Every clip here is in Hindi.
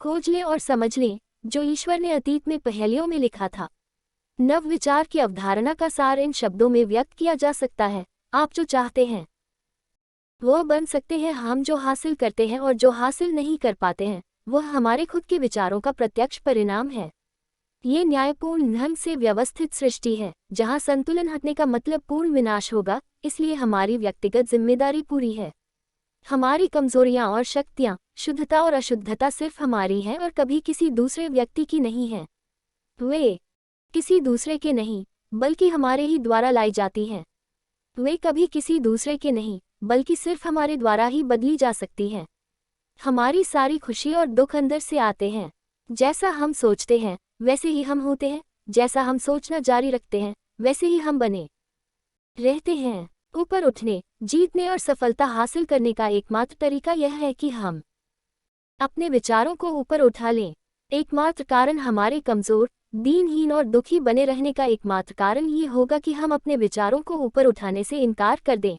खोज लें और समझ लें जो ईश्वर ने अतीत में पहेलियों में लिखा था। नव विचार की अवधारणा का सार इन शब्दों में व्यक्त किया जा सकता है। आप जो चाहते हैं वह बन सकते हैं। हम जो हासिल करते हैं और जो हासिल नहीं कर पाते हैं वह हमारे खुद के विचारों का प्रत्यक्ष परिणाम है। ये न्यायपूर्ण ढंग से व्यवस्थित सृष्टि है जहाँ संतुलन हटने का मतलब पूर्ण विनाश होगा। इसलिए हमारी व्यक्तिगत जिम्मेदारी पूरी है। हमारी कमजोरियां और शक्तियां, शुद्धता और अशुद्धता सिर्फ हमारी हैं और कभी किसी दूसरे व्यक्ति की नहीं है। वे किसी दूसरे के नहीं बल्कि हमारे ही द्वारा लाई जाती हैं। वे कभी किसी दूसरे के नहीं बल्कि सिर्फ हमारे द्वारा ही बदली जा सकती हैं। हमारी सारी खुशी और दुख अंदर से आते हैं। जैसा हम सोचते हैं वैसे ही हम होते हैं। जैसा हम सोचना जारी रखते हैं वैसे ही हम बने रहते हैं। ऊपर उठने, जीतने और सफलता हासिल करने का एकमात्र तरीका यह है कि हम अपने विचारों को ऊपर उठा लें। एकमात्र कारण हमारे कमजोर, दीनहीन और दुखी बने रहने का एकमात्र कारण ये होगा कि हम अपने विचारों को ऊपर उठाने से इनकार कर दें।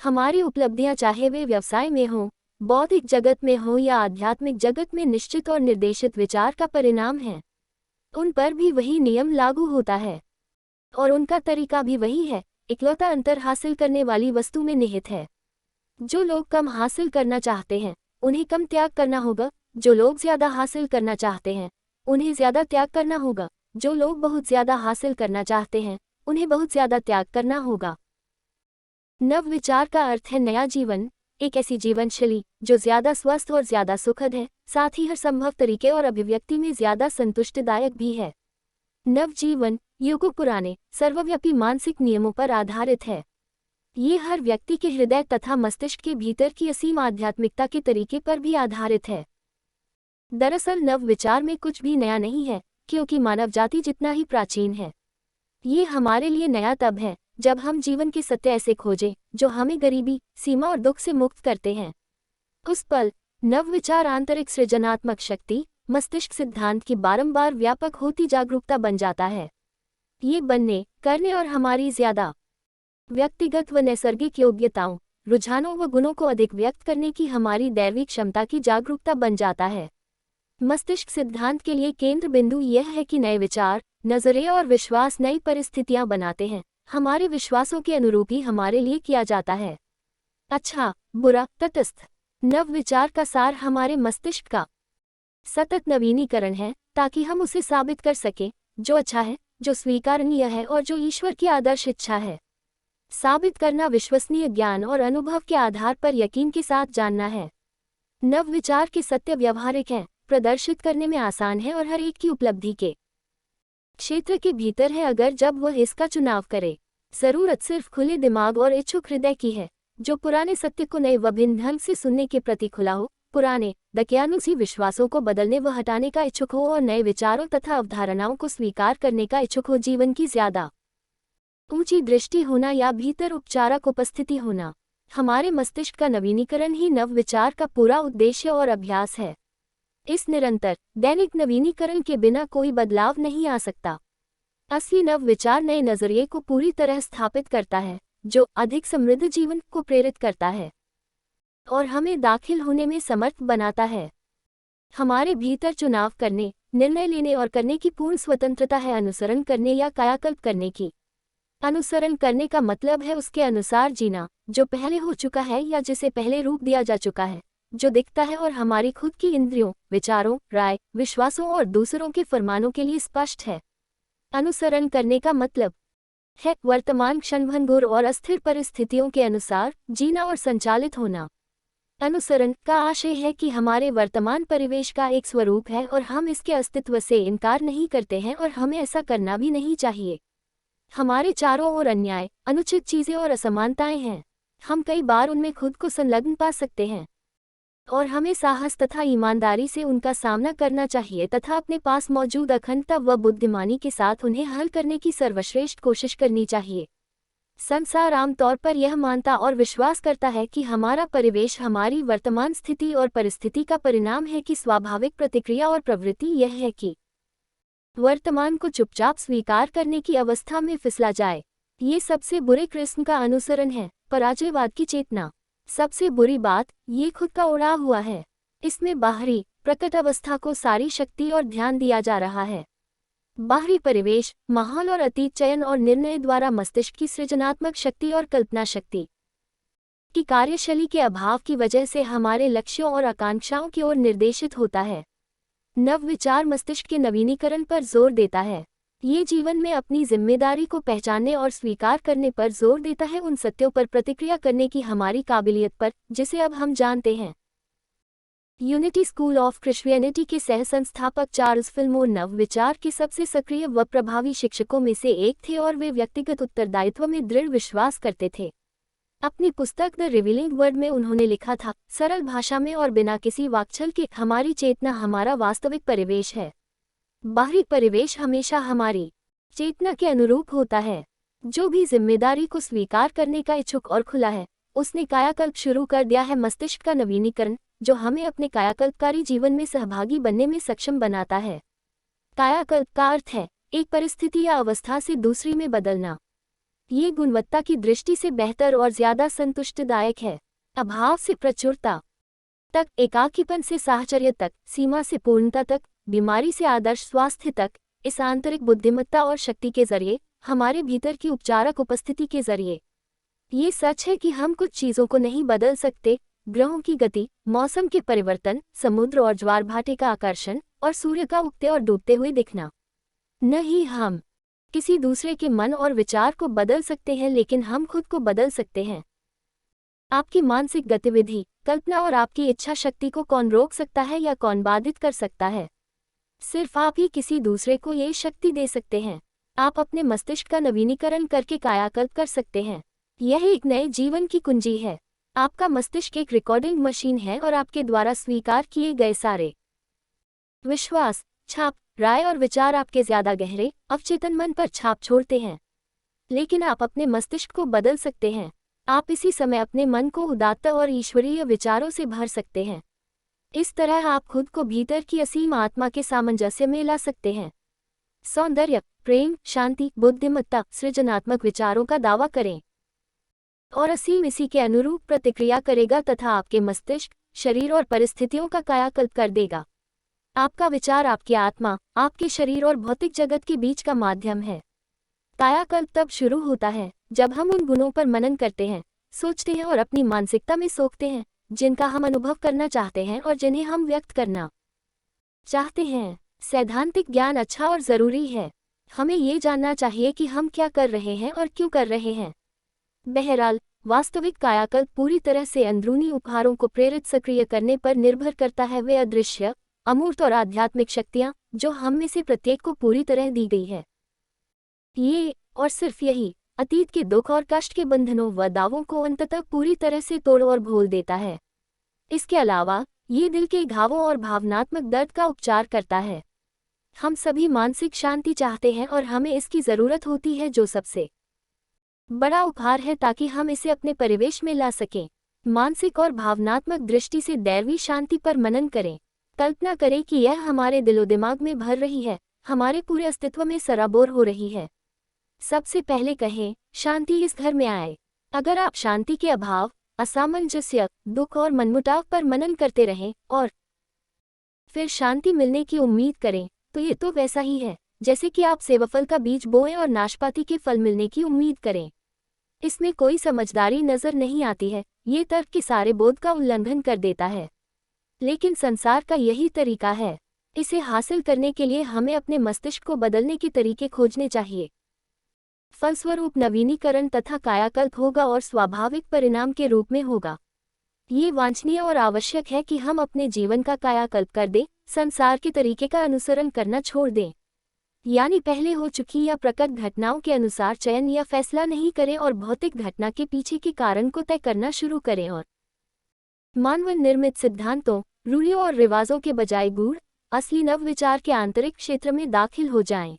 हमारी उपलब्धियां चाहे वे व्यवसाय में हों, बौद्धिक जगत में हो या आध्यात्मिक जगत में निश्चित और निर्देशित विचार का परिणाम है। उन पर भी वही नियम लागू होता है और उनका तरीका भी वही है। इकलौता अंतर हासिल करने वाली वस्तु में निहित है। जो लोग कम हासिल करना चाहते हैं उन्हें कम त्याग करना होगा। जो लोग ज्यादा हासिल करना चाहते हैं उन्हें ज्यादा त्याग करना होगा। जो लोग बहुत ज्यादा हासिल करना चाहते हैं उन्हें बहुत ज्यादा त्याग करना होगा। नव विचार का अर्थ है नया जीवन, एक ऐसी जीवन शैली जो ज्यादा स्वस्थ और ज्यादा सुखद है, साथ ही हर संभव तरीके और अभिव्यक्ति में ज्यादा संतुष्टिदायक भी है। नव जीवन युगों पुराने सर्वव्यापी मानसिक नियमों पर आधारित है। ये हर व्यक्ति के हृदय तथा मस्तिष्क के भीतर की असीम आध्यात्मिकता के तरीके पर भी आधारित है। दरअसल नव विचार में कुछ भी नया नहीं है, क्योंकि मानव जाति जितना ही प्राचीन है। ये हमारे लिए नया तब है जब हम जीवन के सत्य ऐसे खोजें जो हमें गरीबी, सीमा और दुख से मुक्त करते हैं। उस पल नव विचार आंतरिक सृजनात्मक शक्ति, मस्तिष्क सिद्धांत की बारंबार व्यापक होती जागरूकता बन जाता है। ये बनने, करने और हमारी ज्यादा व्यक्तिगत व नैसर्गिक योग्यताओं, रुझानों व गुणों को अधिक व्यक्त करने की हमारी दैविक क्षमता की जागरूकता बन जाता है। मस्तिष्क सिद्धांत के लिए केंद्र बिंदु यह है कि नए विचार, नजरिए और विश्वास नई परिस्थितियां बनाते हैं। हमारे विश्वासों के अनुरूप ही हमारे लिए किया जाता है। अच्छा, बुरा, तटस्थ। नव विचार का सार हमारे मस्तिष्क का सतत नवीनीकरण है ताकि हम उसे साबित कर सकें जो अच्छा है, जो स्वीकारनीय है और जो ईश्वर की आदर्श इच्छा है। साबित करना विश्वसनीय ज्ञान और अनुभव के आधार पर यकीन के साथ जानना है। नव विचार के सत्य व्यवहारिक हैं, प्रदर्शित करने में आसान है और हर एक की उपलब्धि के क्षेत्र के भीतर है अगर जब वह इसका चुनाव करे। जरूरत सिर्फ खुले दिमाग और इच्छुक हृदय की है जो पुराने सत्य को नए व भिन्न ढंग से सुनने के प्रति खुला हो, पुराने दकियानुसी विश्वासों को बदलने व हटाने का इच्छुक हो और नए विचारों तथा अवधारणाओं को स्वीकार करने का इच्छुक हो। जीवन की ज्यादा ऊंची दृष्टि होना या भीतर उपचारक उपस्थिति होना। हमारे मस्तिष्क का नवीनीकरण ही नव विचार का पूरा उद्देश्य और अभ्यास है। इस निरंतर दैनिक नवीनीकरण के बिना कोई बदलाव नहीं आ सकता। असली नव विचार नए नजरिए को पूरी तरह स्थापित करता है जो अधिक समृद्ध जीवन को प्रेरित करता है और हमें दाखिल होने में समर्थ बनाता है। हमारे भीतर चुनाव करने, निर्णय लेने और करने की पूर्ण स्वतंत्रता है, अनुसरण करने या कायाकल्प करने की। अनुसरण करने का मतलब है उसके अनुसार जीना जो पहले हो चुका है या जिसे पहले रूप दिया जा चुका है, जो दिखता है और हमारी खुद की इंद्रियों, विचारों, राय, विश्वासों और दूसरों के फरमानों के लिए स्पष्ट है। अनुसरण करने का मतलब है वर्तमान क्षणभंगुर और अस्थिर परिस्थितियों के अनुसार जीना और संचालित होना। अनुसरण का आशय है कि हमारे वर्तमान परिवेश का एक स्वरूप है और हम इसके अस्तित्व से इनकार नहीं करते हैं और हमें ऐसा करना भी नहीं चाहिए। हमारे चारों ओर अन्याय, अनुचित चीजें और असमानताएं हैं। हम कई बार उनमें खुद को संलग्न पा सकते हैं और हमें साहस तथा ईमानदारी से उनका सामना करना चाहिए तथा अपने पास मौजूद अखंडता व बुद्धिमानी के साथ उन्हें हल करने की सर्वश्रेष्ठ कोशिश करनी चाहिए। संसार आमतौर पर यह मानता और विश्वास करता है कि हमारा परिवेश हमारी वर्तमान स्थिति और परिस्थिति का परिणाम है कि स्वाभाविक प्रतिक्रिया और प्रवृत्ति यह है कि वर्तमान को चुपचाप स्वीकार करने की अवस्था में फिसला जाए। ये सबसे बुरे किस्म का अनुसरण है, पराजयवाद की चेतना। सबसे बुरी बात ये खुद का उड़ा हुआ है। इसमें बाहरी प्रकट अवस्था को सारी शक्ति और ध्यान दिया जा रहा है। बाहरी परिवेश, माहौल और अतीत चयन और निर्णय द्वारा मस्तिष्क की सृजनात्मक शक्ति और कल्पना शक्ति की कार्यशैली के अभाव की वजह से हमारे लक्ष्यों और आकांक्षाओं की ओर निर्देशित होता है। नव विचार मस्तिष्क के नवीनीकरण पर जोर देता है। ये जीवन में अपनी जिम्मेदारी को पहचानने और स्वीकार करने पर जोर देता है, उन सत्यों पर प्रतिक्रिया करने की हमारी काबिलियत पर जिसे अब हम जानते हैं। यूनिटी स्कूल ऑफ क्रिश्चियनिटी के सह संस्थापक चार्ल्स फिलमोर नव विचार के सबसे सक्रिय व प्रभावी शिक्षकों में से एक थे और वे व्यक्तिगत उत्तरदायित्व में दृढ़ विश्वास करते थे। अपनी पुस्तक द रिवीलिंग वर्ड में उन्होंने लिखा था, सरल भाषा में और बिना किसी वाक्छल के, हमारी चेतना हमारा वास्तविक परिवेश है। बाहरी परिवेश हमेशा हमारी चेतना के अनुरूप होता है। जो भी जिम्मेदारी को स्वीकार करने का इच्छुक और खुला है, उसने कायाकल्प शुरू कर दिया है। मस्तिष्क का नवीनीकरण, जो हमें अपने कायाकल्पकारी जीवन में सहभागी बनने में सक्षम बनाता है। कायाकल्प का अर्थ है एक परिस्थिति या अवस्था से दूसरी में बदलना। ये गुणवत्ता की दृष्टि से बेहतर और ज्यादा संतुष्टिदायक है। अभाव से प्रचुरता तक, एकाकीपन से साहचर्य तक, सीमा से पूर्णता तक, बीमारी से आदर्श स्वास्थ्य तक, इस आंतरिक बुद्धिमत्ता और शक्ति के जरिए, हमारे भीतर की उपचारक उपस्थिति के जरिए। ये सच है कि हम कुछ चीजों को नहीं बदल सकते, ग्रहों की गति, मौसम के परिवर्तन, समुद्र और ज्वार भाटे का आकर्षण और सूर्य का उगते और डूबते हुए दिखना। न ही हम किसी दूसरे के मन और विचार को बदल सकते हैं, लेकिन हम खुद को बदल सकते हैं। आपकी मानसिक गतिविधि, कल्पना और आपकी इच्छा शक्ति को कौन रोक सकता है या कौन बाधित कर सकता है? सिर्फ आप ही किसी दूसरे को ये शक्ति दे सकते हैं। आप अपने मस्तिष्क का नवीनीकरण करके कायाकल्प कर सकते हैं। यह एक नए जीवन की कुंजी है। आपका मस्तिष्क एक रिकॉर्डिंग मशीन है और आपके द्वारा स्वीकार किए गए सारे विश्वास, छाप, राय और विचार आपके ज्यादा गहरे अवचेतन मन पर छाप छोड़ते हैं। लेकिन आप अपने मस्तिष्क को बदल सकते हैं। आप इसी समय अपने मन को उदात्त और ईश्वरीय विचारों से भर सकते हैं। इस तरह आप खुद को भीतर की असीम आत्मा के सामंजस्य में ला सकते हैं। सौंदर्य, प्रेम, शांति, बुद्धिमत्ता, सृजनात्मक विचारों का दावा करें और असीम इसी के अनुरूप प्रतिक्रिया करेगा तथा आपके मस्तिष्क, शरीर और परिस्थितियों का कायाकल्प कर देगा। आपका विचार आपकी आत्मा, आपके शरीर और भौतिक जगत के बीच का माध्यम है। कायाकल्प तब शुरू होता है जब हम उन गुणों पर मनन करते हैं, सोचते हैं और अपनी मानसिकता में सोखते हैं जिनका हम अनुभव करना चाहते हैं और जिन्हें हम व्यक्त करना चाहते हैं। सैद्धांतिक ज्ञान अच्छा और ज़रूरी है। हमें ये जानना चाहिए कि हम क्या कर रहे हैं और क्यों कर रहे हैं। बहरहाल, वास्तविक कायाकल्प पूरी तरह से अंदरूनी उपहारों को प्रेरित सक्रिय करने पर निर्भर करता है। वे अदृश्य, अमूर्त और आध्यात्मिक शक्तियाँ जो हम में से प्रत्येक को पूरी तरह दी गई है। ये और सिर्फ यही अतीत के दुख और कष्ट के बंधनों व दावों को अंततः पूरी तरह से तोड़ और भूल देता है। इसके अलावा ये दिल के घावों और भावनात्मक दर्द का उपचार करता है। हम सभी मानसिक शांति चाहते हैं और हमें इसकी ज़रूरत होती है, जो सबसे बड़ा उपहार है ताकि हम इसे अपने परिवेश में ला सकें। मानसिक और भावनात्मक दृष्टि से दैवी शांति पर मनन करें। कल्पना करें कि यह हमारे दिलो दिमाग में भर रही है, हमारे पूरे अस्तित्व में सराबोर हो रही है। सबसे पहले कहें, शांति इस घर में आए। अगर आप शांति के अभाव, असामंजस्य, दुख और मनमुटाव पर मनन करते रहें और फिर शांति मिलने की उम्मीद करें, तो ये तो वैसा ही है जैसे कि आप सेवफल का बीज बोएं और नाशपाती के फल मिलने की उम्मीद करें। इसमें कोई समझदारी नजर नहीं आती है। ये तर्क के सारे बोध का उल्लंघन कर देता है। लेकिन संसार का यही तरीका है। इसे हासिल करने के लिए हमें अपने मस्तिष्क को बदलने के तरीके खोजने चाहिए। फलस्वरूप नवीनीकरण तथा कायाकल्प होगा और स्वाभाविक परिणाम के रूप में होगा। ये वांछनीय और आवश्यक है कि हम अपने जीवन का कायाकल्प कर दें, संसार के तरीके का अनुसरण करना छोड़ दें। यानी पहले हो चुकी या प्रकट घटनाओं के अनुसार चयन या फैसला नहीं करें और भौतिक घटना के पीछे के कारण को तय करना शुरू करें और मानव निर्मित सिद्धांतों, रूढ़ियों और रिवाजों के बजाय गूढ़, असली नव विचार के आंतरिक क्षेत्र में दाखिल हो जाएं।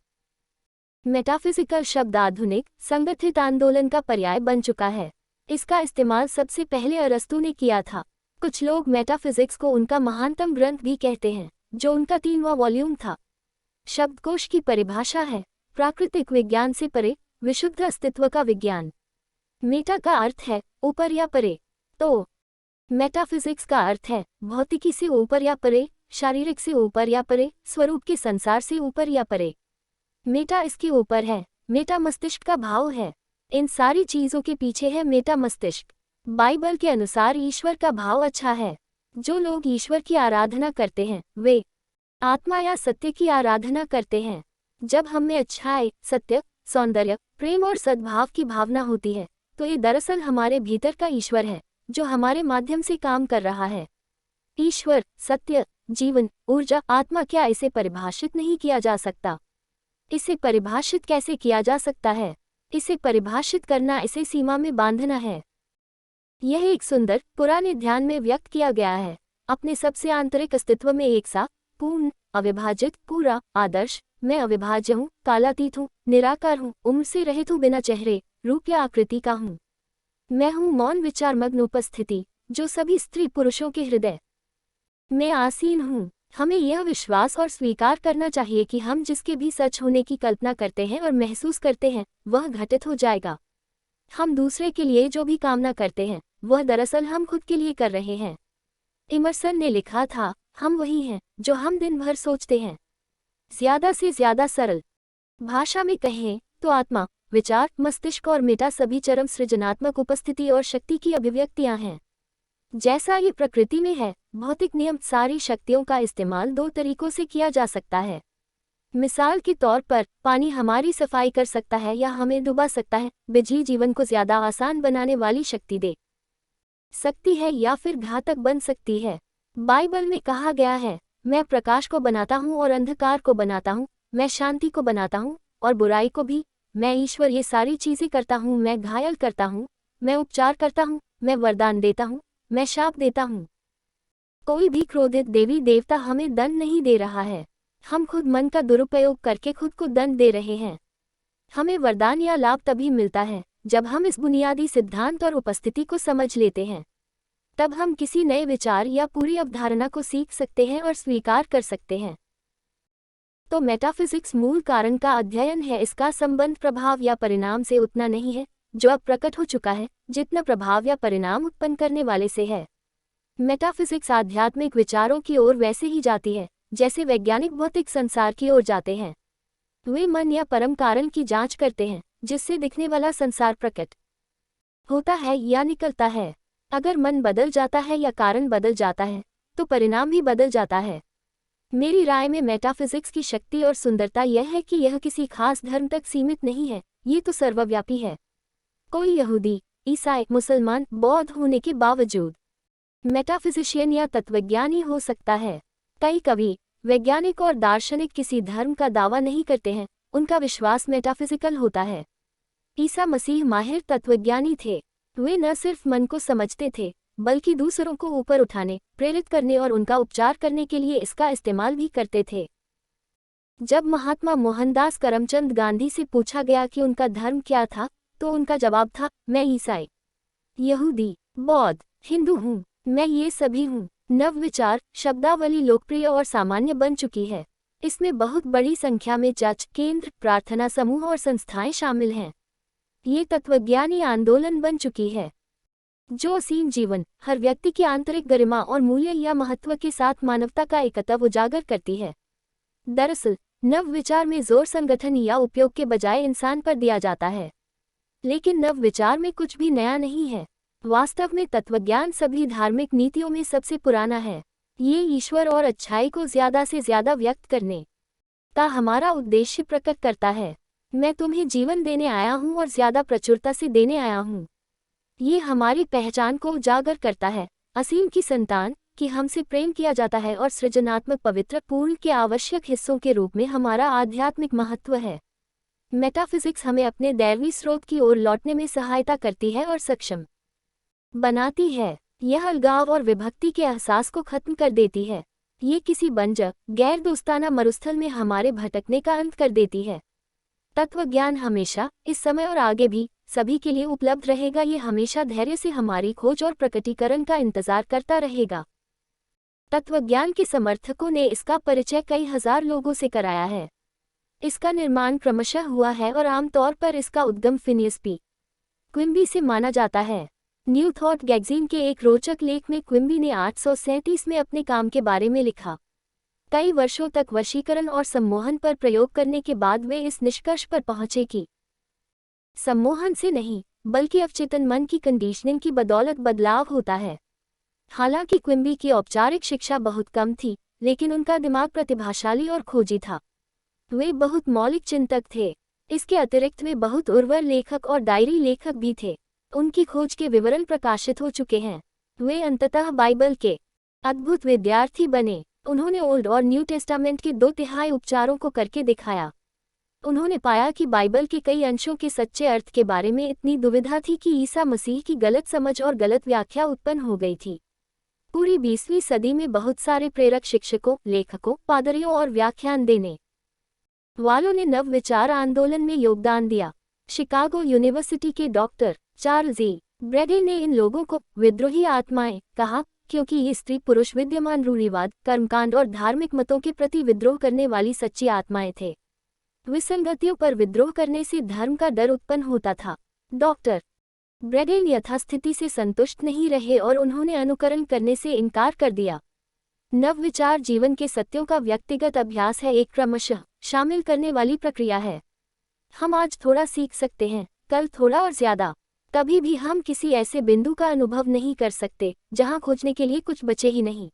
मेटाफिजिकल शब्द आधुनिक, संगठित आंदोलन का पर्याय बन चुका है। इसका इस्तेमाल सबसे पहले अरस्तू ने किया था। कुछ लोग मेटाफिजिक्स को उनका महानतम ग्रंथ भी कहते हैं, जो उनका 3वां वॉल्यूम था। शब्दकोश की परिभाषा है प्राकृतिक विज्ञान से परे, विशुद्ध अस्तित्व का विज्ञान। मेटा का अर्थ है ऊपर या परे, तो मेटाफिजिक्स का अर्थ है भौतिकी से ऊपर या परे, शारीरिक से ऊपर या परे, स्वरूप के संसार से ऊपर या परे। मेटा इसके ऊपर है। मेटा मस्तिष्क का भाव है। इन सारी चीजों के पीछे है मेटा मस्तिष्क। बाइबल के अनुसार ईश्वर का भाव अच्छा है। जो लोग ईश्वर की आराधना करते हैं वे आत्मा या सत्य की आराधना करते हैं। जब हम में अच्छाई, सत्य, सौंदर्य, प्रेम और सद्भाव की भावना होती है तो ये दरअसल हमारे भीतर का ईश्वर है जो हमारे माध्यम से काम कर रहा है। ईश्वर, सत्य, जीवन, ऊर्जा, आत्मा, क्या इसे परिभाषित नहीं किया जा सकता? इसे परिभाषित कैसे किया जा सकता है? इसे परिभाषित करना इसे सीमा में बांधना है। यह एक सुंदर पुराने ध्यान में व्यक्त किया गया है। अपने सबसे आंतरिक अस्तित्व में एक सा, पूर्ण, अविभाजित, पूरा, आदर्श, मैं अविभाज्य हूँ, कालातीत हूँ, निराकार हूँ, उम्र से रहित हूँ, बिना चेहरे, रूप या आकृति का हूँ। मैं हूँ मौन विचारमग्न उपस्थिति जो सभी स्त्री पुरुषों के हृदय में आसीन हूँ। हमें यह विश्वास और स्वीकार करना चाहिए कि हम जिसके भी सच होने की कल्पना करते हैं और महसूस करते हैं वह घटित हो जाएगा। हम दूसरे के लिए जो भी कामना करते हैं वह दरअसल हम खुद के लिए कर रहे हैं। इमर्सन ने लिखा था, हम वही हैं जो हम दिन भर सोचते हैं। ज्यादा से ज्यादा सरल भाषा में कहें तो आत्मा, विचार, मस्तिष्क और मेटा सभी चरम सृजनात्मक उपस्थिति और शक्ति की अभिव्यक्तियां हैं। जैसा ये प्रकृति में है, भौतिक नियम सारी शक्तियों का इस्तेमाल दो तरीकों से किया जा सकता है। मिसाल के तौर पर पानी हमारी सफाई कर सकता है या हमें डुबा सकता है। बिजली जीवन को ज्यादा आसान बनाने वाली शक्ति दे सकती है या फिर घातक बन सकती है। बाइबल में कहा गया है, मैं प्रकाश को बनाता हूँ और अंधकार को बनाता हूँ, मैं शांति को बनाता हूँ और बुराई को भी। मैं ईश्वर ये सारी चीजें करता हूँ। मैं घायल करता हूँ, मैं उपचार करता हूँ, मैं वरदान देता हूँ, मैं शाप देता हूँ। कोई भी क्रोधित देवी देवता हमें दंड नहीं दे रहा है। हम खुद मन का दुरुपयोग करके खुद को दंड दे रहे हैं। हमें वरदान या लाभ तभी मिलता है जब हम इस बुनियादी सिद्धांत और उपस्थिति को समझ लेते हैं। तब हम किसी नए विचार या पूरी अवधारणा को सीख सकते हैं और स्वीकार कर सकते हैं। तो मेटाफिजिक्स मूल कारण का अध्ययन है। इसका संबंध प्रभाव या परिणाम से उतना नहीं है जो अब प्रकट हो चुका है जितना प्रभाव या परिणाम उत्पन्न करने वाले से है। मेटाफिजिक्स आध्यात्मिक विचारों की ओर वैसे ही जाती है जैसे वैज्ञानिक भौतिक संसार की ओर जाते हैं। वे मन या परम कारण की जांच करते हैं जिससे दिखने वाला संसार प्रकट होता है या निकलता है। अगर मन बदल जाता है या कारण बदल जाता है तो परिणाम भी बदल जाता है। मेरी राय में मेटाफिजिक्स की शक्ति और सुंदरता यह है कि यह किसी खास धर्म तक सीमित नहीं है, ये तो सर्वव्यापी है। कोई यहूदी, ईसाई, मुसलमान, बौद्ध होने के बावजूद मेटाफिजिशियन या तत्वज्ञानी हो सकता है। कई कवि, वैज्ञानिक और दार्शनिक किसी धर्म का दावा नहीं करते हैं, उनका विश्वास मेटाफिजिकल होता है। ईसा मसीह माहिर तत्वज्ञानी थे। वे न सिर्फ मन को समझते थे बल्कि दूसरों को ऊपर उठाने, प्रेरित करने और उनका उपचार करने के लिए इसका इस्तेमाल भी करते थे। जब महात्मा मोहनदास करमचंद गांधी से पूछा गया कि उनका धर्म क्या था तो उनका जवाब था, मैं ईसाई, यहूदी, बौद्ध, हिंदू हूँ, मैं ये सभी हूँ। नवविचार शब्दावली लोकप्रिय और सामान्य बन चुकी है। इसमें बहुत बड़ी संख्या में चर्च, केंद्र, प्रार्थना समूह और संस्थाएं शामिल हैं। ये तत्वज्ञानी आंदोलन बन चुकी है जो असीम जीवन, हर व्यक्ति की आंतरिक गरिमा और मूल्य या महत्व के साथ मानवता का एकत्व उजागर करती है। दरअसल नवविचार में जोर संगठन या उपयोग के बजाय इंसान पर दिया जाता है। लेकिन नवविचार में कुछ भी नया नहीं है। वास्तव में तत्वज्ञान सभी धार्मिक नीतियों में सबसे पुराना है। ये ईश्वर और अच्छाई को ज्यादा से ज्यादा व्यक्त करने का हमारा उद्देश्य प्रकट करता है। मैं तुम्हें जीवन देने आया हूँ और ज्यादा प्रचुरता से देने आया हूँ। ये हमारी पहचान को उजागर करता है, असीम की संतान, कि हमसे प्रेम किया जाता है और सृजनात्मक पवित्र पूर्ण के आवश्यक हिस्सों के रूप में हमारा आध्यात्मिक महत्व है। मेटाफिजिक्स हमें अपने दैवी स्रोत की ओर लौटने में सहायता करती है और सक्षम बनाती है। यह अलगाव और विभक्ति के एहसास को खत्म कर देती है। ये किसी बंजर, गैर दोस्ताना मरुस्थल में हमारे भटकने का अंत कर देती है। तत्वज्ञान हमेशा, इस समय और आगे भी, सभी के लिए उपलब्ध रहेगा। ये हमेशा धैर्य से हमारी खोज और प्रकटीकरण का इंतजार करता रहेगा। तत्वज्ञान के समर्थकों ने इसका परिचय कई हजार लोगों से कराया है। इसका निर्माण क्रमशः हुआ है और आमतौर पर इसका उद्गम फिनियस पी. क्विम्बी से माना जाता है। न्यू थॉट मैगजीन के एक रोचक लेख में क्विम्बी ने 837 में अपने काम के बारे में लिखा। कई वर्षों तक वशीकरण और सम्मोहन पर प्रयोग करने के बाद वे इस निष्कर्ष पर पहुंचे कि सम्मोहन से नहीं बल्कि अवचेतन मन की कंडीशनिंग की बदौलत बदलाव होता है। हालांकि क्विम्बी की औपचारिक शिक्षा बहुत कम थी, लेकिन उनका दिमाग प्रतिभाशाली और खोजी था। वे बहुत मौलिक चिंतक थे। इसके अतिरिक्त वे बहुत उर्वर लेखक और डायरी लेखक भी थे। उनकी खोज के विवरण प्रकाशित हो चुके हैं। वे अंततः बाइबल के अद्भुत विद्यार्थी बने। उन्होंने ओल्ड और न्यू टेस्टामेंट के 2/3 उपचारों को करके दिखाया। उन्होंने पाया कि बाइबल के कई अंशों के सच्चे अर्थ के बारे में इतनी दुविधा थी कि ईसा मसीह की गलत समझ और गलत व्याख्या उत्पन्न हो गई थी। पूरी 20वीं सदी में बहुत सारे प्रेरक शिक्षकों, लेखकों, पादरियों और व्याख्यान देने वालों ने नव विचार आंदोलन में योगदान दिया। शिकागो यूनिवर्सिटी के डॉक्टर चार्ल्स ई. ब्रैडे ने इन लोगों को विद्रोही आत्माएं कहा, क्योंकि ये स्त्री पुरुष विद्यमान रूढ़िवाद, कर्मकांड और धार्मिक मतों के प्रति विद्रोह करने वाली सच्ची आत्माएं थे। विसंगतियों पर विद्रोह करने से धर्म का डर उत्पन्न होता था। डॉक्टर ब्रैडे यथास्थिति से संतुष्ट नहीं रहे और उन्होंने अनुकरण करने से इनकार कर दिया। नवविचार जीवन के सत्यों का व्यक्तिगत अभ्यास है, एक क्रमशः शामिल करने वाली प्रक्रिया है। हम आज थोड़ा सीख सकते हैं, कल थोड़ा और ज्यादा। कभी भी हम किसी ऐसे बिंदु का अनुभव नहीं कर सकते जहां खोजने के लिए कुछ बचे ही नहीं।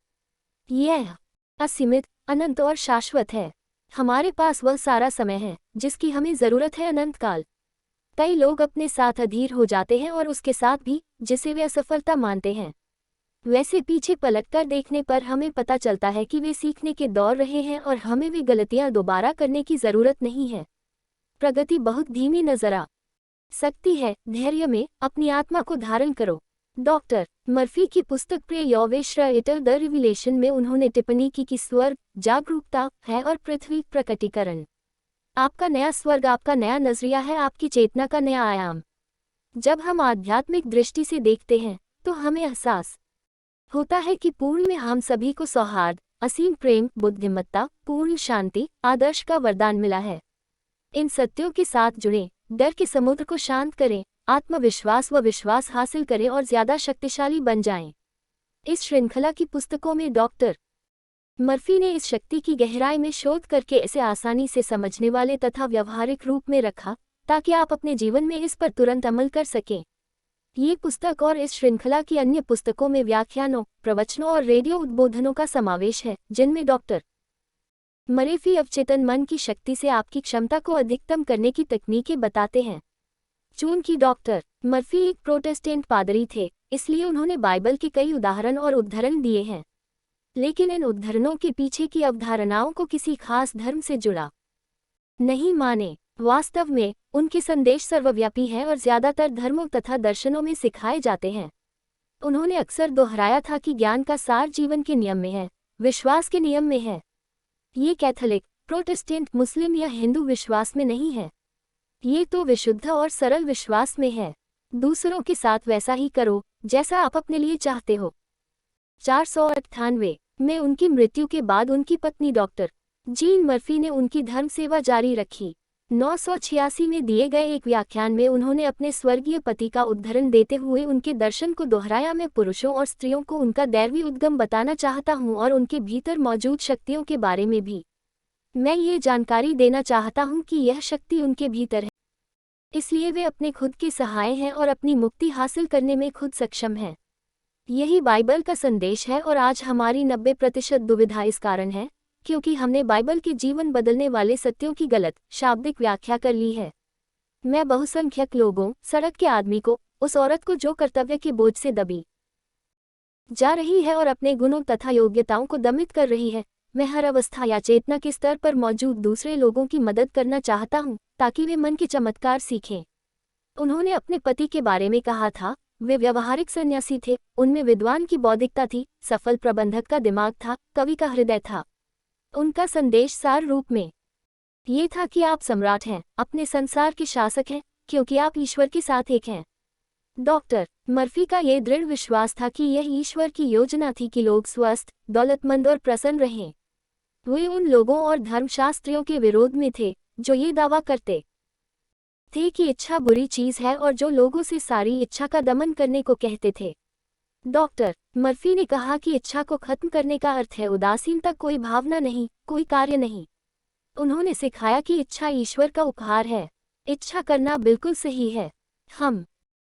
यह असीमित, अनंत और शाश्वत है। हमारे पास वह सारा समय है जिसकी हमें जरूरत है, अनंत काल। कई लोग अपने साथ अधीर हो जाते हैं और उसके साथ भी, जिसे वे असफलता मानते हैं। वैसे पीछे पलटकर देखने पर हमें पता चलता है कि वे सीखने के दौर रहे हैं और हमें वे गलतियां दोबारा करने की जरूरत नहीं है। प्रगति बहुत धीमी नजर आ सकती है। धैर्य में अपनी आत्मा को धारण करो। डॉक्टर मर्फी की पुस्तक प्रिय यहोवेश्वर द रिविलेशन में उन्होंने टिप्पणी की कि स्वर्ग जागरूकता है और पृथ्वी प्रकटीकरण। आपका नया स्वर्ग आपका नया नजरिया है, आपकी चेतना का नया आयाम। जब हम आध्यात्मिक दृष्टि से देखते हैं तो हमें एहसास होता है कि पूर्ण में हम सभी को सौहार्द, असीम प्रेम, बुद्धिमत्ता, पूर्ण शांति, आदर्श का वरदान मिला है। इन सत्यों के साथ जुड़े, डर के समुद्र को शांत करें, आत्मविश्वास व विश्वास हासिल करें और ज्यादा शक्तिशाली बन जाएं। इस श्रृंखला की पुस्तकों में डॉक्टर मर्फी ने इस शक्ति की गहराई में शोध करके इसे आसानी से समझने वाले तथा व्यवहारिक रूप में रखा, ताकि आप अपने जीवन में इस पर तुरंत अमल कर सकें। ये पुस्तक और इस श्रृंखला की अन्य पुस्तकों में व्याख्यानों, प्रवचनों और रेडियो उद्बोधनों का समावेश है, जिनमें डॉक्टर मरेफी अवचेतन मन की शक्ति से आपकी क्षमता को अधिकतम करने की तकनीकें बताते हैं। चूंकि डॉक्टर मर्फी एक प्रोटेस्टेंट पादरी थे, इसलिए उन्होंने बाइबल के कई उदाहरण और उद्धरण दिए हैं, लेकिन इन उद्धरणों के पीछे की अवधारणाओं को किसी खास धर्म से जुड़ा नहीं माने। वास्तव में उनके संदेश सर्वव्यापी हैं और ज्यादातर धर्मों तथा दर्शनों में सिखाए जाते हैं। उन्होंने अक्सर दोहराया था कि ज्ञान का सार जीवन के नियम में है, विश्वास के नियम में है। ये कैथोलिक, प्रोटेस्टेंट, मुस्लिम या हिंदू विश्वास में नहीं है। ये तो विशुद्ध और सरल विश्वास में है। दूसरों के साथ वैसा ही करो जैसा आप अपने लिए चाहते हो। 498 में उनकी मृत्यु के बाद उनकी पत्नी डॉक्टर जीन मर्फी ने उनकी धर्म सेवा जारी रखी। 986 में दिए गए एक व्याख्यान में उन्होंने अपने स्वर्गीय पति का उद्धरण देते हुए उनके दर्शन को दोहराया। मैं पुरुषों और स्त्रियों को उनका दैवी उद्गम बताना चाहता हूं और उनके भीतर मौजूद शक्तियों के बारे में भी। मैं ये जानकारी देना चाहता हूं कि यह शक्ति उनके भीतर है, इसलिए वे अपने खुद के सहाय हैं और अपनी मुक्ति हासिल करने में खुद सक्षम हैं। यही बाइबल का संदेश है और आज हमारी 90% दुविधा इस कारण है क्योंकि हमने बाइबल के जीवन बदलने वाले सत्यों की गलत शाब्दिक व्याख्या कर ली है। मैं बहुसंख्यक लोगों, सड़क के आदमी को, उस औरत को जो कर्तव्य के बोझ से दबी जा रही है और अपने गुणों तथा योग्यताओं को दमित कर रही है, मैं हर अवस्था या चेतना के स्तर पर मौजूद दूसरे लोगों की मदद करना चाहता हूं ताकि वे मन के चमत्कार सीखें। उन्होंने अपने पति के बारे में कहा था, वे व्यवहारिक सन्यासी थे, उनमें विद्वान की बौद्धिकता थी, सफल प्रबंधक का दिमाग था, कवि का हृदय था। उनका संदेश सार रूप में ये था कि आप सम्राट हैं, अपने संसार के शासक हैं, क्योंकि आप ईश्वर के साथ एक हैं। डॉक्टर मर्फी का ये दृढ़ विश्वास था कि यह ईश्वर की योजना थी कि लोग स्वस्थ, दौलतमंद और प्रसन्न रहें। वे उन लोगों और धर्मशास्त्रियों के विरोध में थे जो ये दावा करते थे कि इच्छा बुरी चीज है और जो लोगों से सारी इच्छा का दमन करने को कहते थे। डॉक्टर मर्फी ने कहा कि इच्छा को खत्म करने का अर्थ है उदासीनता, कोई भावना नहीं, कोई कार्य नहीं। उन्होंने सिखाया कि इच्छा ईश्वर का उपहार है। इच्छा करना बिल्कुल सही है। हम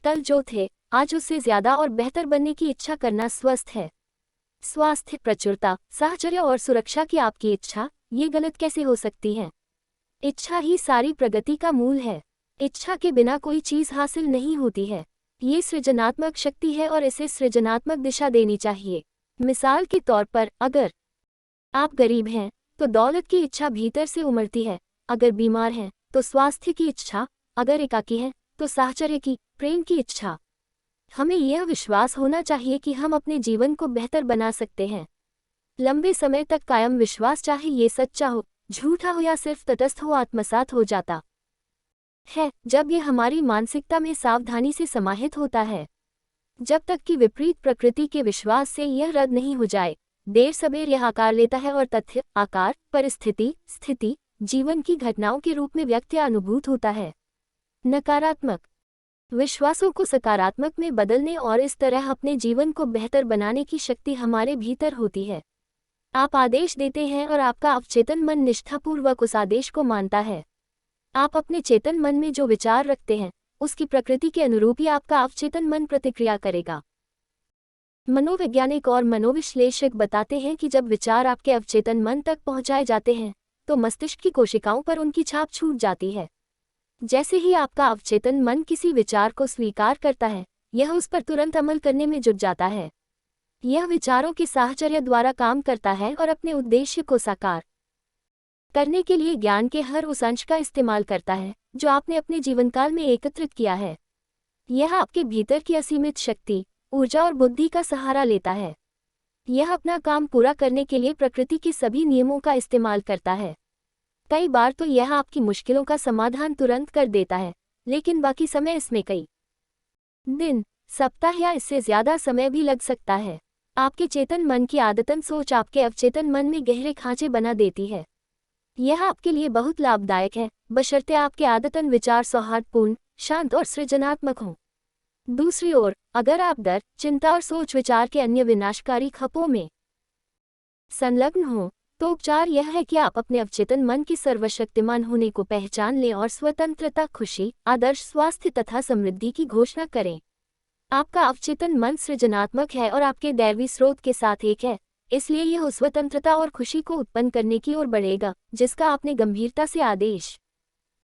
कल जो थे आज उससे ज्यादा और बेहतर बनने की इच्छा करना स्वस्थ है। स्वास्थ्य, प्रचुरता, साहचर्य और सुरक्षा की आपकी इच्छा, ये गलत कैसे हो सकती है? इच्छा ही सारी प्रगति का मूल है। इच्छा के बिना कोई चीज हासिल नहीं होती है। ये सृजनात्मक शक्ति है और इसे सृजनात्मक दिशा देनी चाहिए। मिसाल के तौर पर, अगर आप गरीब हैं तो दौलत की इच्छा भीतर से उमड़ती है, अगर बीमार हैं तो स्वास्थ्य की इच्छा, अगर एकाकी हैं तो साहचर्य की, प्रेम की इच्छा। हमें यह विश्वास होना चाहिए कि हम अपने जीवन को बेहतर बना सकते हैं। लंबे समय तक कायम विश्वास, चाहे ये सच्चा हो, झूठा हो या सिर्फ तटस्थ हो, आत्मसात हो जाता है जब यह हमारी मानसिकता में सावधानी से समाहित होता है। जब तक कि विपरीत प्रकृति के विश्वास से यह रद्द नहीं हो जाए, देर सबेर यह आकार लेता है और तथ्य, आकार, परिस्थिति, स्थिति, जीवन की घटनाओं के रूप में व्यक्त या अनुभूत होता है। नकारात्मक विश्वासों को सकारात्मक में बदलने और इस तरह अपने जीवन को बेहतर बनाने की शक्ति हमारे भीतर होती है। आप आदेश देते हैं और आपका अवचेतन मन निष्ठापूर्वक उस आदेश को मानता है। आप अपने चेतन मन में जो विचार रखते हैं, उसकी प्रकृति के अनुरूप ही आपका अवचेतन मन प्रतिक्रिया करेगा। मनोवैज्ञानिक और मनोविश्लेषक बताते हैं कि जब विचार आपके अवचेतन मन तक पहुंचाए जाते हैं तो मस्तिष्क की कोशिकाओं पर उनकी छाप छूट जाती है। जैसे ही आपका अवचेतन मन किसी विचार को स्वीकार करता है, यह उस पर तुरंत अमल करने में जुट जाता है। यह विचारों के साहचर्य द्वारा काम करता है और अपने उद्देश्य को साकार करने के लिए ज्ञान के हर उस अंश का इस्तेमाल करता है जो आपने अपने जीवनकाल में एकत्रित किया है। यह आपके भीतर की असीमित शक्ति, ऊर्जा और बुद्धि का सहारा लेता है। यह अपना काम पूरा करने के लिए प्रकृति के सभी नियमों का इस्तेमाल करता है। कई बार तो यह आपकी मुश्किलों का समाधान तुरंत कर देता है, लेकिन बाकी समय इसमें कई दिन, सप्ताह या इससे ज्यादा समय भी लग सकता है। आपके चेतन मन की आदतन सोच आपके अवचेतन मन में गहरे खांचे बना देती है। यह आपके लिए बहुत लाभदायक है, बशर्ते आपके आदतन विचार सौहार्दपूर्ण, शांत और सृजनात्मक हों। दूसरी ओर, अगर आप डर, चिंता और सोच विचार के अन्य विनाशकारी खपों में संलग्न हों, तो उपचार यह है कि आप अपने अवचेतन मन की सर्वशक्तिमान होने को पहचान लें और स्वतंत्रता, खुशी, आदर्श, स्वास्थ्य तथा समृद्धि की घोषणा करें। आपका अवचेतन मन सृजनात्मक है और आपके दैवी स्रोत के साथ एक है, इसलिए यह उस स्वतंत्रता और खुशी को उत्पन्न करने की ओर बढ़ेगा जिसका आपने गंभीरता से आदेश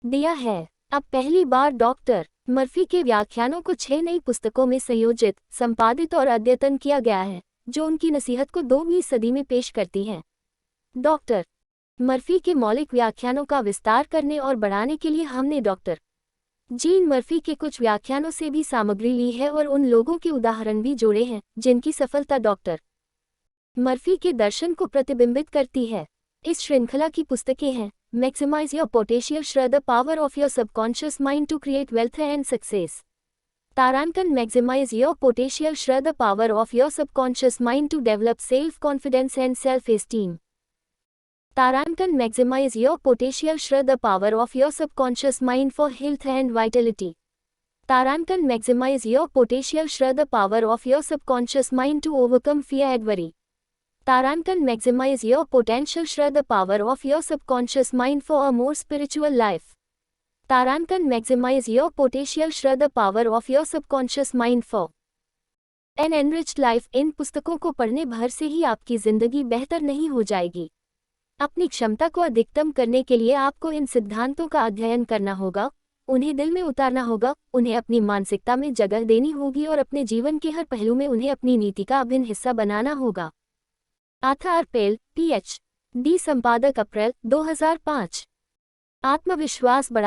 दिया है। अब पहली बार डॉक्टर मर्फी के व्याख्यानों को 6 नई पुस्तकों में संयोजित, संपादित और अद्यतन किया गया है, जो उनकी नसीहत को 2वीं सदी में पेश करती हैं। डॉक्टर मर्फी के मौलिक व्याख्यानों का विस्तार करने और बढ़ाने के लिए हमने डॉक्टर जीन मर्फी के कुछ व्याख्यानों से भी सामग्री ली है और उन लोगों के उदाहरण भी जोड़े हैं जिनकी सफलता डॉक्टर मर्फी के दर्शन को प्रतिबिंबित करती है। इस श्रृंखला की पुस्तकें हैं मैक्सिमाइज योर पोटेंशियल, श्रेय the power of your subconscious mind to create wealth and success. तारांकन मैक्सिमाइज योर पोटेंशियल, श्रेय the power of your subconscious mind to develop self confidence and self esteem. तारांकन मैक्सिमाइज योर पोटेंशियल, श्रेय the power of your subconscious mind for health and vitality. तारांकन मैक्सिमाइज योर पोटेंशियल, श्रेय the power of your subconscious mind to overcome fear and worry. तारांकन मैक्सिमाइज योर पोटेंशियल, श्रेय the power of your subconscious mind for a more spiritual life. तारांकन मैक्सिमाइज योर पोटेंशियल, श्रेय the power of your subconscious mind for an enriched life. इन पुस्तकों को पढ़ने भर से ही आपकी जिंदगी बेहतर नहीं हो जाएगी। अपनी क्षमता को अधिकतम करने के लिए आपको इन सिद्धांतों का अध्ययन करना होगा, उन्हें दिल में उतारना होगा, उन्हें अपनी मानसिकता में जगह देनी होगी और अपने जीवन के हर पहलू में उन्हें अपनी नीति का अभिन्न हिस्सा बनाना होगा। आर्थर पेल, PhD, संपादक, अप्रैल 2005। आत्मविश्वास बढ़ा